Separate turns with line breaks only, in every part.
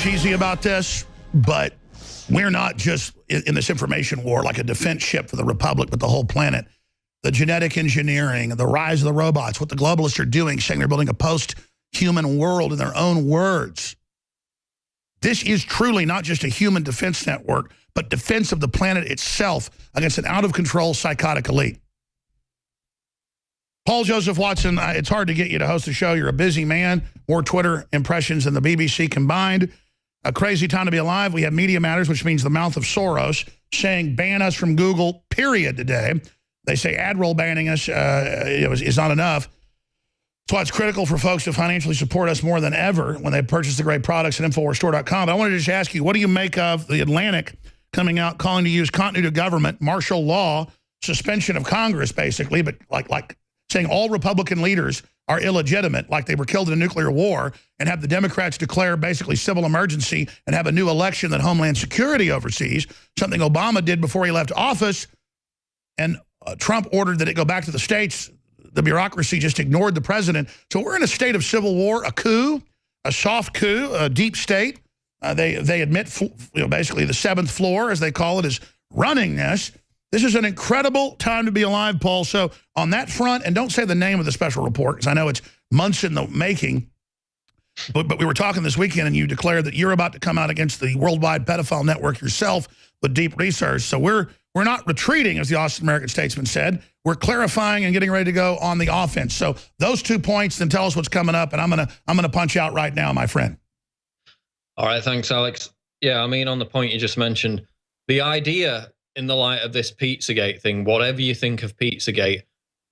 cheesy about this, but we're not just in this information war like a defense ship for the Republic, but the whole planet. The genetic engineering, the rise of the robots, what the globalists are doing, saying they're building a post-human world in their own words. This is truly not just a human defense network, but defense of the planet itself against an out-of-control psychotic elite. Paul Joseph Watson, it's hard to get you to host a show. You're a busy man. More Twitter impressions than the BBC combined. A crazy time to be alive. We have Media Matters, which means the mouth of Soros, saying ban us from Google, period, today. They say ad roll banning us is not enough. That's why it's critical for folks to financially support us more than ever when they purchase the great products at InfoWarsStore.com. But I wanted to just ask you, what do you make of the Atlantic coming out calling to use continuity of government, martial law, suspension of Congress, basically, but like saying all Republican leaders are illegitimate, like they were killed in a nuclear war, and have the Democrats declare basically civil emergency and have a new election that Homeland Security oversees, something Obama did before he left office, and Trump ordered that it go back to the states. The bureaucracy just ignored the president. So we're in a state of civil war, a coup, a soft coup, a deep state. They admit, basically the seventh floor, as they call it, is running this. This is an incredible time to be alive, Paul. So on that front, and don't say the name of the special report, because I know it's months in the making, but we were talking this weekend, and you declared that you're about to come out against the worldwide pedophile network yourself with deep research. So we're not retreating, as the Austin American Statesman said. We're clarifying and getting ready to go on the offense. So those 2 points, then tell us what's coming up, and I'm gonna punch out right now, my friend.
All right, thanks, Alex. Yeah, I mean, on the point you just mentioned, the idea in the light of this Pizzagate thing, whatever you think of Pizzagate,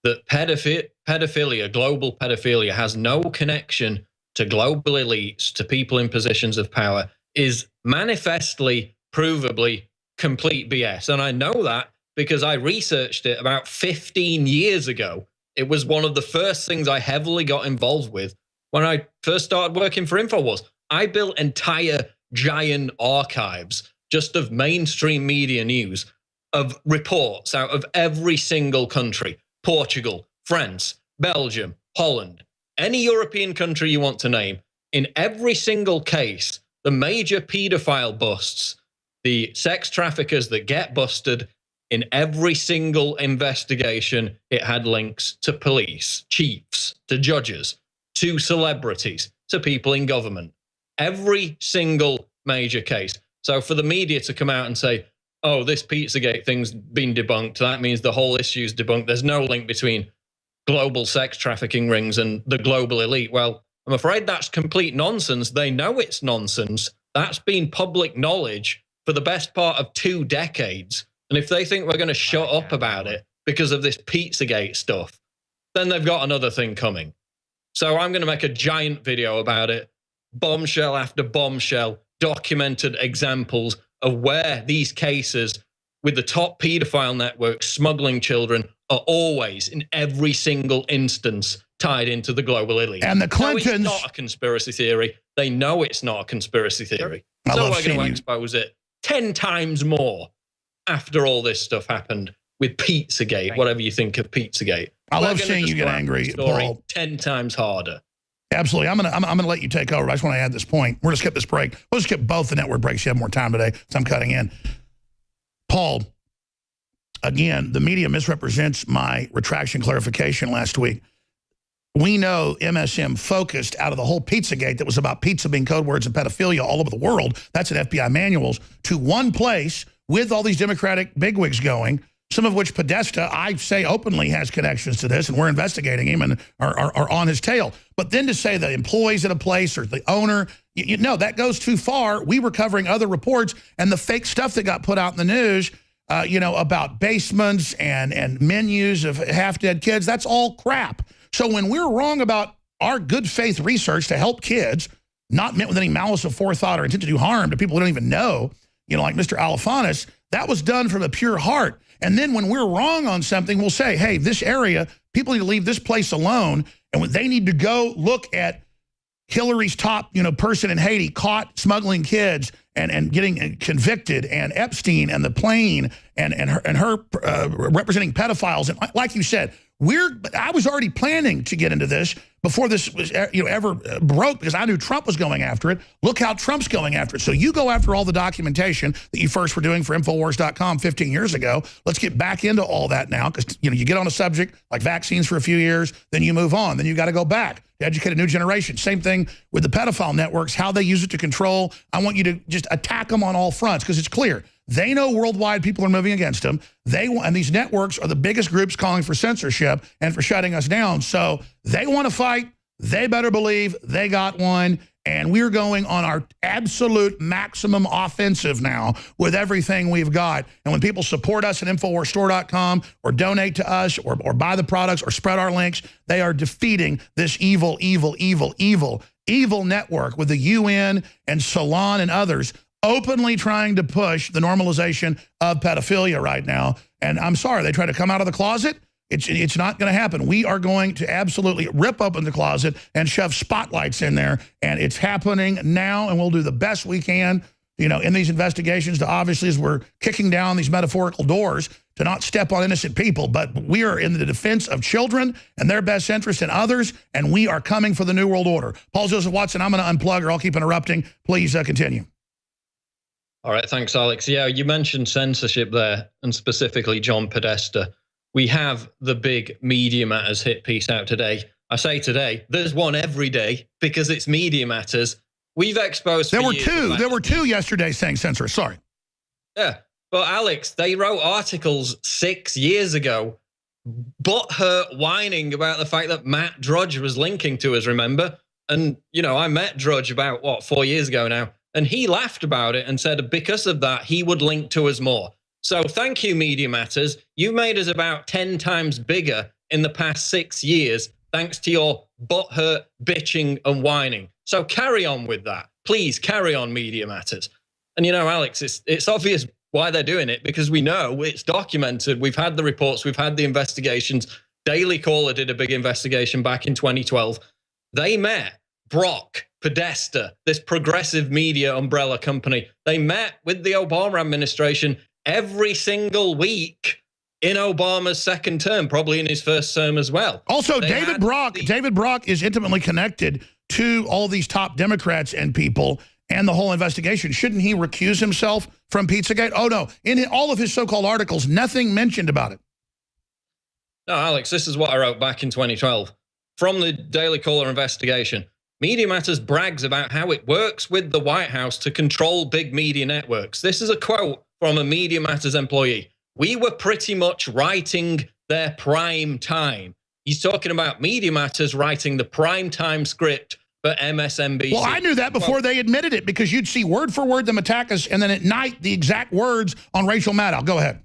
that pedophilia, global pedophilia, has no connection to global elites, to people in positions of power, is manifestly, provably complete BS. And I know that because I researched it about 15 years ago. It was one of the first things I heavily got involved with when I first started working for InfoWars. I built entire giant archives just of mainstream media news, of reports out of every single country: Portugal, France, Belgium, Holland, any European country you want to name. In every single case, the major pedophile busts, the sex traffickers that get busted, in every single investigation, it had links to police, chiefs, to judges, to celebrities, to people in government. Every single major case. So for the media to come out and say, oh, this Pizzagate thing's been debunked, that means the whole issue's debunked, there's no link between global sex trafficking rings and the global elite. Well, I'm afraid that's complete nonsense. They know it's nonsense. That's been public knowledge for the best part of 2 decades. And if they think we're going to shut up about it because of this Pizzagate stuff, then they've got another thing coming. So I'm going to make a giant video about it, bombshell after bombshell, documented examples of where these cases with the top pedophile networks smuggling children are always, in every single instance, tied into the global elite.
And the Clintons...
No, it's not a conspiracy theory. They know it's not a conspiracy theory. So we're going to expose it 10 times more after all this stuff happened with Pizzagate, whatever you think of Pizzagate.
I love seeing you get angry, Paul.
10 times harder.
Absolutely. I'm gonna let you take over. I just want to add this point. We're going to skip this break. We'll skip both the network breaks. You have more time today, so I'm cutting in. Paul, again, the media misrepresents my retraction clarification last week. We know MSM focused out of the whole Pizzagate that was about pizza being code words and pedophilia all over the world. That's in FBI manuals, to one place with all these Democratic bigwigs going, some of which Podesta, I say openly, has connections to this, and we're investigating him and are on his tail. But then to say the employees at a place or the owner, no, that goes too far. We were covering other reports, and the fake stuff that got put out in the news, about basements and menus of half-dead kids, that's all crap. So when we're wrong about our good faith research to help kids, not meant with any malice of forethought or intent to do harm to people we don't even know, like Mr. Alifanis, that was done from a pure heart. And then when we're wrong on something, we'll say, hey, this area, people need to leave this place alone, and they need to go look at Hillary's top person in Haiti caught smuggling kids and getting convicted, and Epstein and the plane and her representing pedophiles. And like you said, I was already planning to get into this before this was ever broke, because I knew Trump was going after it. Look how Trump's going after it. So you go after all the documentation that you first were doing for Infowars.com 15 years ago. Let's get back into all that now, because you get on a subject like vaccines for a few years, then you move on. Then you got to go back to educate a new generation. Same thing with the pedophile networks, how they use it to control. I want you to just attack them on all fronts, because it's clear. They know worldwide people are moving against them. And these networks are the biggest groups calling for censorship and for shutting us down. So they want to fight. They better believe they got one. And we're going on our absolute maximum offensive now with everything we've got. And when people support us at InfoWarsStore.com or donate to us or buy the products or spread our links, they are defeating this evil, evil, evil, evil, evil network with the UN and Salon and others openly trying to push the normalization of pedophilia right now. And I'm sorry, they try to come out of the closet. It's not going to happen. We are going to absolutely rip open the closet and shove spotlights in there. And it's happening now, and we'll do the best we can, in these investigations to, obviously, as we're kicking down these metaphorical doors, to not step on innocent people. But we are in the defense of children and their best interest in others, and we are coming for the New World Order. Paul Joseph Watson, I'm going to unplug, or I'll keep interrupting. Please continue.
All right, thanks, Alex. Yeah, you mentioned censorship there, and specifically John Podesta. We have the big Media Matters hit piece out today. I say today, there's one every day because it's Media Matters. We've exposed...
There were two yesterday saying censor. Sorry.
Yeah, but Alex, they wrote articles 6 years ago, butthurt whining about the fact that Matt Drudge was linking to us, remember? And, I met Drudge about, 4 years ago now. And he laughed about it and said because of that, he would link to us more. So thank you, Media Matters. You've made us about 10 times bigger in the past 6 years, thanks to your butthurt bitching and whining. So carry on with that. Please carry on, Media Matters. And Alex, it's obvious why they're doing it, because we know it's documented. We've had the reports. We've had the investigations. Daily Caller did a big investigation back in 2012. They met Brock, Podesta, this progressive media umbrella company. They met with the Obama administration every single week in Obama's second term, probably in his first term as well.
Also, David Brock is intimately connected to all these top Democrats and people and the whole investigation. Shouldn't he recuse himself from Pizzagate? Oh, no. In all of his so-called articles, nothing mentioned about it.
No, Alex, this is what I wrote back in 2012. From the Daily Caller investigation, Media Matters brags about how it works with the White House to control big media networks. This is a quote from a Media Matters employee. We were pretty much writing their prime time. He's talking about Media Matters writing the prime time script for MSNBC.
Well, I knew that before they admitted it, because you'd see word for word them attack us, and then at night, the exact words on Rachel Maddow. Go ahead.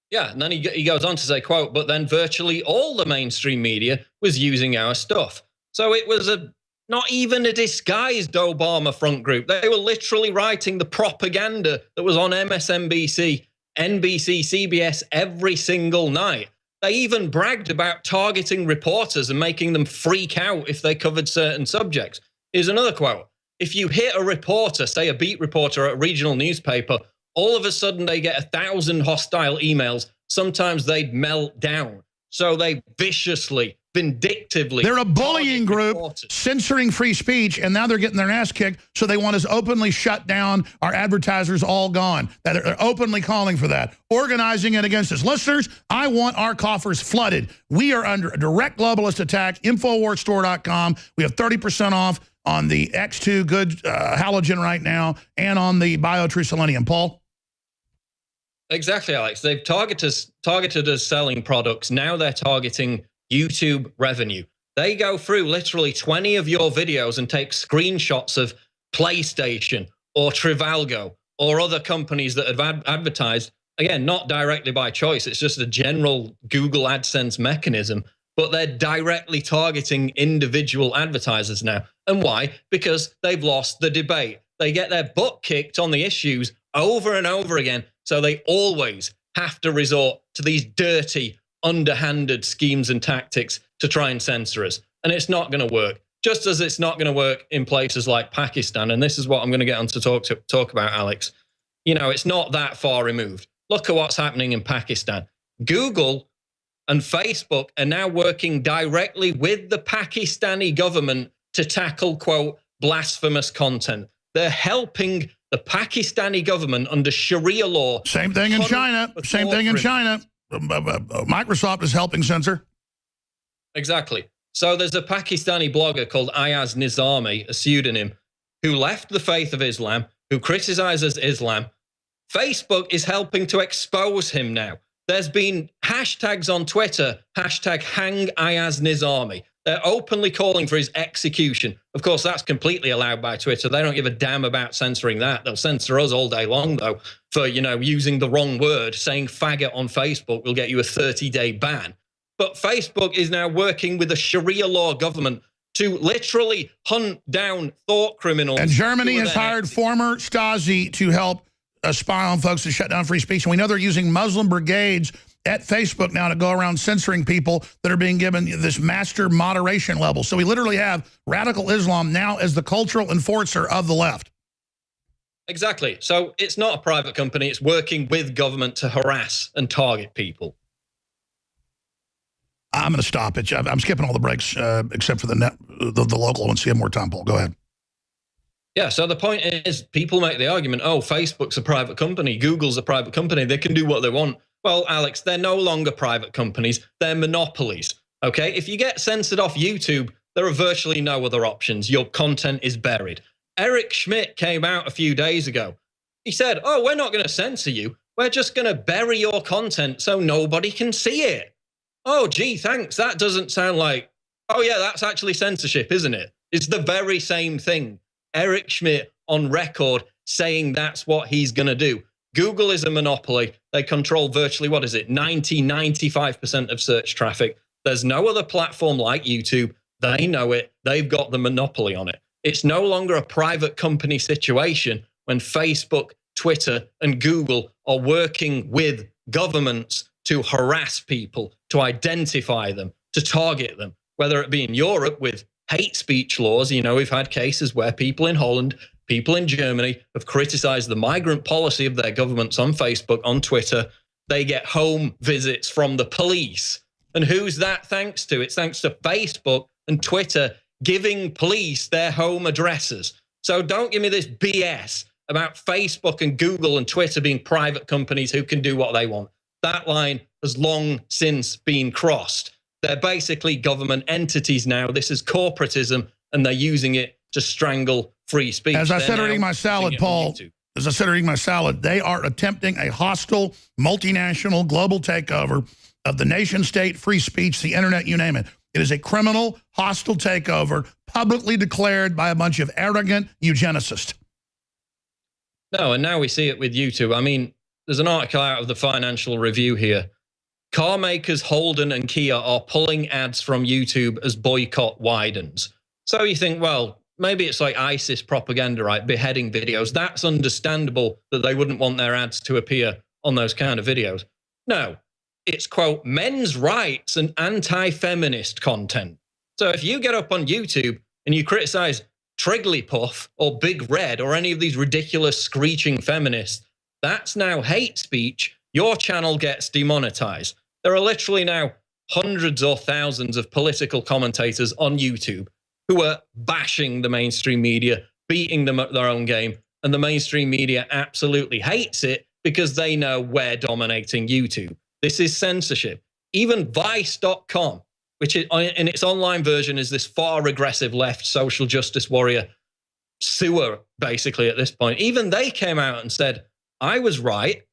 Yeah, and then he goes on to say, quote, but then virtually all the mainstream media was using our stuff. So it was not even a disguised Obama front group. They were literally writing the propaganda that was on MSNBC, NBC, CBS every single night. They even bragged about targeting reporters and making them freak out if they covered certain subjects. Here's another quote. If you hit a reporter, say a beat reporter at a regional newspaper, all of a sudden they get 1,000 hostile emails. Sometimes they'd melt down. So they viciously, vindictively...
They're a bullying group censoring free speech, and now they're getting their ass kicked, so they want us openly shut down, our advertisers all gone. They're openly calling for that, organizing it against us. Listeners, I want our coffers flooded. We are under a direct globalist attack. InfoWarsStore.com. We have 30% off on the X2 good halogen right now, and on the BioTrue Selenium. Paul?
Exactly, Alex. They've targeted us selling products. Now they're targeting YouTube revenue. They go through literally 20 of your videos and take screenshots of PlayStation or Trivago or other companies that have advertised. Again, not directly by choice. It's just a general Google AdSense mechanism. But they're directly targeting individual advertisers now. And why? Because they've lost the debate. They get their butt kicked on the issues over and over again. So they always have to resort to these dirty, underhanded schemes and tactics to try and censor us. And it's not going to work. just as it's not going to work in places like Pakistan. And this is what I'm going to get on to talk about, Alex. You know, it's not that far removed. Look at what's happening in Pakistan. Google and Facebook are now working directly with the Pakistani government to tackle, quote, blasphemous content. They're helping the Pakistani government under Sharia law.
Same thing in China. Same thing in China. Microsoft is helping censor.
Exactly. So there's a Pakistani blogger called Ayaz Nizami, a pseudonym, who left the faith of Islam, who criticizes Islam. Facebook is helping to expose him now. There's been hashtags on Twitter, hashtag hang Ayaz Nizami. They're openly calling for his execution. Of course, that's completely allowed by Twitter. They don't give a damn about censoring that. They'll censor us all day long, though, for, you know, using the wrong word. Saying faggot on Facebook will get you a 30-day ban. But Facebook is now working with a Sharia law government to literally hunt down thought criminals.
And Germany has hired former Stasi to help spy on folks to shut down free speech. And we know they're using Muslim brigades at Facebook now to go around censoring people that are being given this master moderation level. So we literally have radical Islam now as the cultural enforcer of the left.
Exactly. So it's not a private company. It's working with government to harass and target people.
I'm going to stop it. I'm skipping all the breaks except for the local one. See you have more time, Paul. Go ahead.
Yeah, so the point is people make the argument, oh, Facebook's a private company, Google's a private company, they can do what they want. Well, Alex, they're no longer private companies, they're monopolies, okay? If you get censored off YouTube, there are virtually no other options. Your content is buried. Eric Schmidt came out a few days ago. He said, oh, we're not going to censor you. We're just going to bury your content so nobody can see it. Oh, gee, thanks. That doesn't sound like, oh, yeah, that's actually censorship, isn't it? It's the very same thing. Eric Schmidt on record saying that's what he's going to do. Google is a monopoly. They control virtually, 95% of search traffic. There's no other platform like YouTube. They know it. They've got the monopoly on it. It's no longer a private company situation when Facebook, Twitter, and Google are working with governments to harass people, to identify them, to target them, whether it be in Europe with hate speech laws. You know, we've had cases where people in Holland, people in Germany have criticized the migrant policy of their governments on Facebook, on Twitter. They get home visits from the police. And who's that thanks to? It's thanks to Facebook and Twitter giving police their home addresses. So don't give me this BS about Facebook and Google and Twitter being private companies who can do what they want. That line has long since been crossed. They're basically government entities now. This is corporatism, and they're using it to strangle free speech.
As I said eating my salad, Paul, as I said eating my salad, they are attempting a hostile, multinational, global takeover of the nation state, free speech, the internet, you name it. It is a criminal, hostile takeover publicly declared by a bunch of arrogant eugenicists.
No, and now we see it with YouTube. I mean, there's an article out of the Financial Review here. Car makers Holden and Kia are pulling ads from YouTube as boycott widens. So you think, well, maybe it's like ISIS propaganda, right? Beheading videos. That's understandable that they wouldn't want their ads to appear on those kind of videos. No, it's, quote, men's rights and anti-feminist content. So if you get up on YouTube and you criticize Trigglypuff or Big Red or any of these ridiculous screeching feminists, that's now hate speech. Your channel gets demonetized. There are literally now hundreds or thousands of political commentators on YouTube who are bashing the mainstream media, beating them at their own game, and the mainstream media absolutely hates it because they know we're dominating YouTube. This is censorship. Even Vice.com, which is, in its online version is this far regressive left social justice warrior sewer, basically, at this point. Even they came out and said, I was right.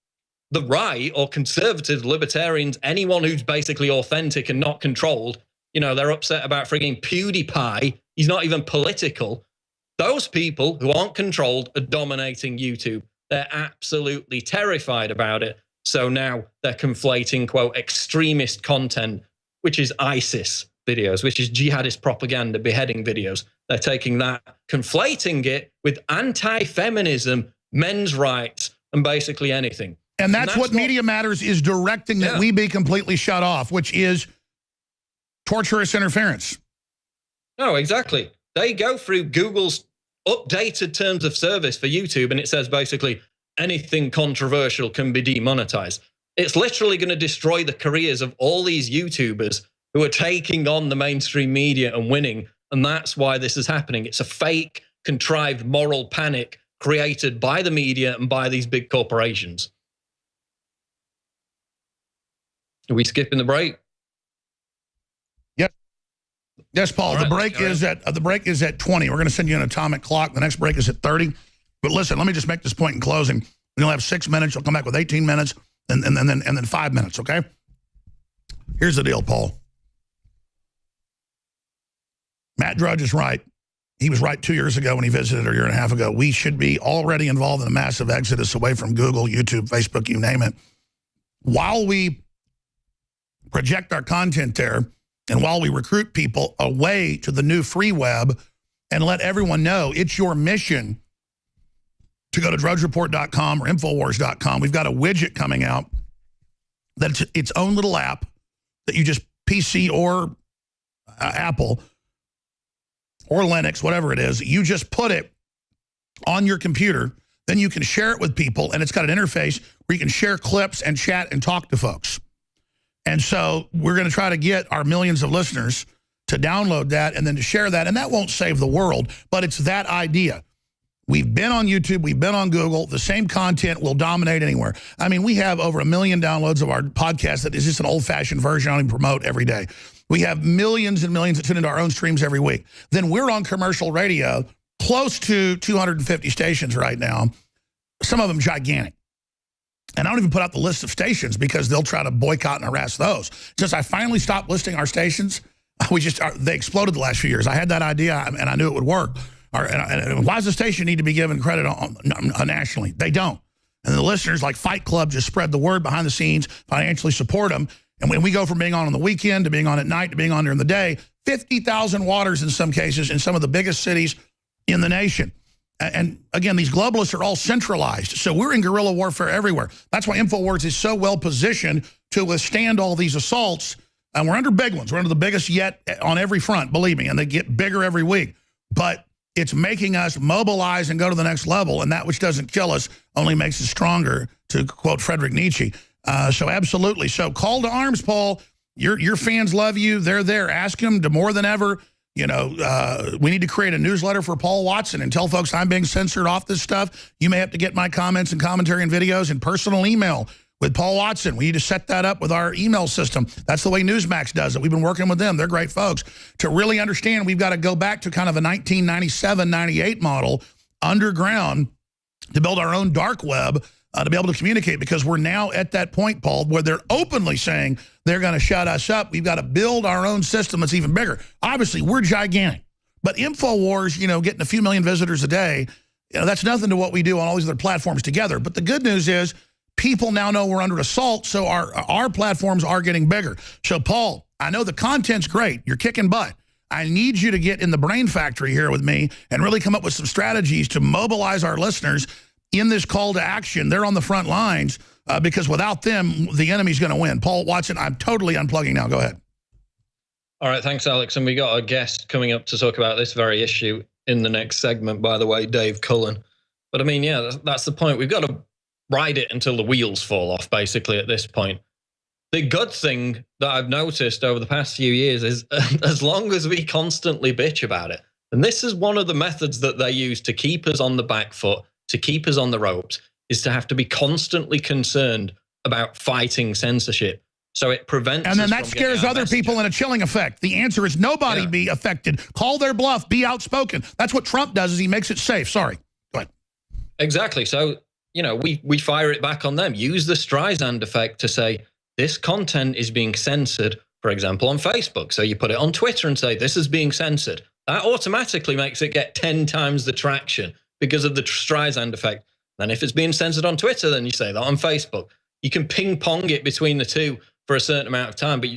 The right or conservative libertarians, anyone who's basically authentic and not controlled, you know, they're upset about frigging PewDiePie. He's not even political. Those people who aren't controlled are dominating YouTube. They're absolutely terrified about it. So now they're conflating, quote, extremist content, which is ISIS videos, which is jihadist propaganda, beheading videos. They're taking that, conflating it with anti-feminism, men's rights, and basically anything.
And that's what Media Matters is directing, that we be completely shut off, which is torturous interference.
No, exactly. they go through Google's updated terms of service for YouTube, and it says basically anything controversial can be demonetized. It's literally going to destroy the careers of all these YouTubers who are taking on the mainstream media and winning. And that's why this is happening. It's a fake, contrived moral panic created by the media and by these big corporations. Are we skipping the break?
Yes, Paul.
Right,
the break is at 20. We're going to send you an atomic clock. The next break is at 30. But listen, let me just make this point in closing. We're going to have 6 minutes. You'll come back with 18 minutes and then 5 minutes, okay? Here's the deal, Paul. Matt Drudge is right. He was right 2 years ago when he visited, or a year and a half ago. We should be already involved in a massive exodus away from Google, YouTube, Facebook, you name it. While we project our content there, and while we recruit people away to the new free web and let everyone know it's your mission to go to drudgereport.com or Infowars.com, we've got a widget coming out that's its own little app that you just PC or Apple or Linux, whatever it is, you just put it on your computer, then you can share it with people, and it's got an interface where you can share clips and chat and talk to folks. And so we're going to try to get our millions of listeners to download that and then to share that. And that won't save the world, but it's that idea. We've been on YouTube. We've been on Google. The same content will dominate anywhere. I mean, we have over 1 million downloads of our podcast that is just an old-fashioned version I don't even promote every day. We have millions and millions that tune into our own streams every week. Then we're on commercial radio, close to 250 stations right now, some of them gigantic. And I don't even put out the list of stations because they'll try to boycott and harass those. Since I finally stopped listing our stations, they exploded the last few years. I had that idea, and I knew it would work. And why does the station need to be given credit nationally? They don't. And the listeners, like Fight Club, just spread the word behind the scenes, financially support them. And when we go from being on the weekend to being on at night to being on during the day, 50,000 waters in some cases in some of the biggest cities in the nation. And again, these globalists are all centralized. So we're in guerrilla warfare everywhere. That's why InfoWars is so well positioned to withstand all these assaults. And we're under big ones. We're under the biggest yet on every front, believe me. And they get bigger every week. But it's making us mobilize and go to the next level. And that which doesn't kill us only makes us stronger, to quote Friedrich Nietzsche. So absolutely. So call to arms, Paul. Your fans love you. They're there. Ask them to more than ever. You know, we need to create a newsletter for Paul Watson and tell folks I'm being censored off this stuff. You may have to get my comments and commentary and videos in personal email with Paul Watson. We need to set that up with our email system. That's the way Newsmax does it. We've been working with them. They're great folks. To really understand, we've got to go back to kind of a 1997, 98 model underground to build our own dark web to be able to communicate, because we're now at that point, Paul, where they're openly saying they're going to shut us up. We've got to build our own system that's even bigger. Obviously, we're gigantic. But InfoWars, you know, getting a few million visitors a day, you know, that's nothing to what we do on all these other platforms together. But the good news is people now know we're under assault, so our platforms are getting bigger. So, Paul, I know the content's great. You're kicking butt. I need you to get in the brain factory here with me and really come up with some strategies to mobilize our listeners in this call to action. They're on the front lines because without them, the enemy's going to win. Paul Watson, I'm totally unplugging now. Go ahead.
All right, thanks, Alex. And we got a guest coming up to talk about this very issue in the next segment, by the way, Dave Cullen. But I mean, yeah, that's the point. We've got to ride it until the wheels fall off, basically, at this point. The good thing that I've noticed over the past few years is as long as we constantly bitch about it, and this is one of the methods that they use to keep us on the back foot, to keep us on the ropes, is to have to be constantly concerned about fighting censorship. So it prevents.
And then that scares other people in a chilling effect. The answer is nobody be affected. Call their bluff. Be outspoken. That's what Trump does, is he makes it safe. Sorry. Go ahead.
Exactly. So, you know, we fire it back on them. Use the Streisand effect to say this content is being censored, for example, on Facebook. So you put it on Twitter and say this is being censored. That automatically makes it get 10 times the traction because of the Streisand effect. And if it's being censored on Twitter, then you say that on Facebook. You can ping pong it between the two for a certain amount of time, but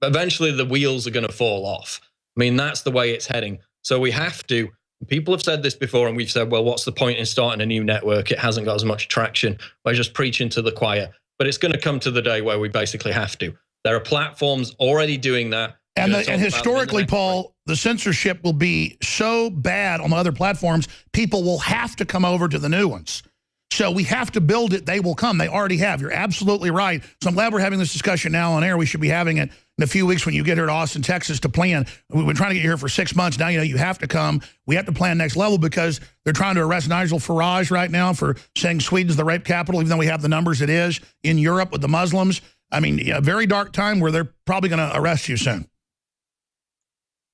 eventually the wheels are going to fall off. I mean, that's the way it's heading. So we have to, people have said this before, and we've said, well, what's the point in starting a new network? It hasn't got as much traction. We're just preaching to the choir. But it's going to come to the day where we basically have to. There are platforms already doing that.
And historically, Paul, the censorship will be so bad on the other platforms, people will have to come over to the new ones. So we have to build it. They will come. They already have. You're absolutely right. So I'm glad we're having this discussion now on air. We should be having it in a few weeks when you get here to Austin, Texas to plan. We've been trying to get you here for 6 months. Now, you know, you have to come. We have to plan next level because they're trying to arrest Nigel Farage right now for saying Sweden's the rape capital, even though we have the numbers it is in Europe with the Muslims. I mean, a very dark time where they're probably going to arrest you soon.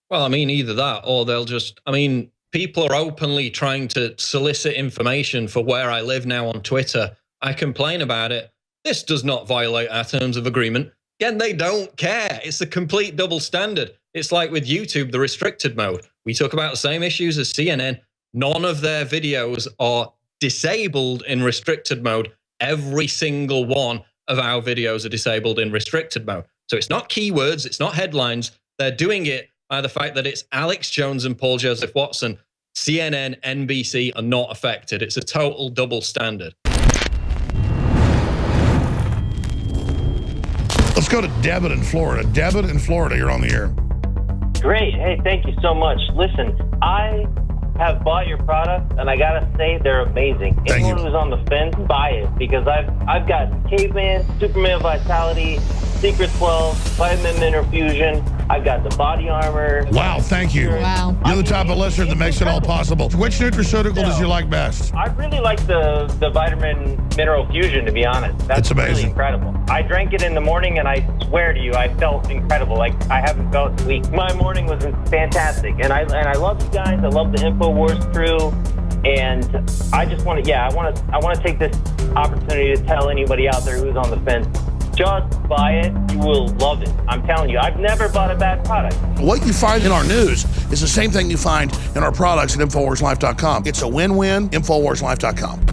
Well, I mean, either that or they'll just, I mean, people are openly trying to solicit information for where I live now on Twitter. I complain about it. This does not violate our terms of agreement. Again, they don't care. It's a complete double standard. It's like with YouTube, the restricted mode. We talk about the same issues as CNN. None of their videos are disabled in restricted mode. Every single one of our videos are disabled in restricted mode. So it's not keywords. It's not headlines. They're doing it by the fact that it's Alex Jones and Paul Joseph Watson. CNN, NBC are not affected. It's a total double standard.
Let's go to Debit in Florida. Debit in Florida, you're on the air.
Great. Hey, thank you so much. Listen, I have bought your product, and I gotta say they're amazing.
Thank
Anyone
you.
who's on the fence, buy it because I've got Caveman, Superman Vitality, Secret 12, Vitamin Mineral Fusion. I've got the body armor.
Wow, thank you.
Wow.
You're the type of listener that makes it all possible. Which nutraceutical does you like best?
I really like the Vitamin Mineral Fusion, to be honest. That's
It's amazing.
really incredible. I drank it in the morning, and I swear to you, I felt incredible. Like I haven't felt in weeks. My morning was fantastic, and I love you guys. I love the InfoWars crew, and I just want to, I want to take this opportunity to tell anybody out there who's on the fence. Just buy it. You will love it. I'm telling you, I've never bought a bad product.
What you find in our news is the same thing you find in our products at InfoWarsLife.com. It's a win-win, InfoWarsLife.com.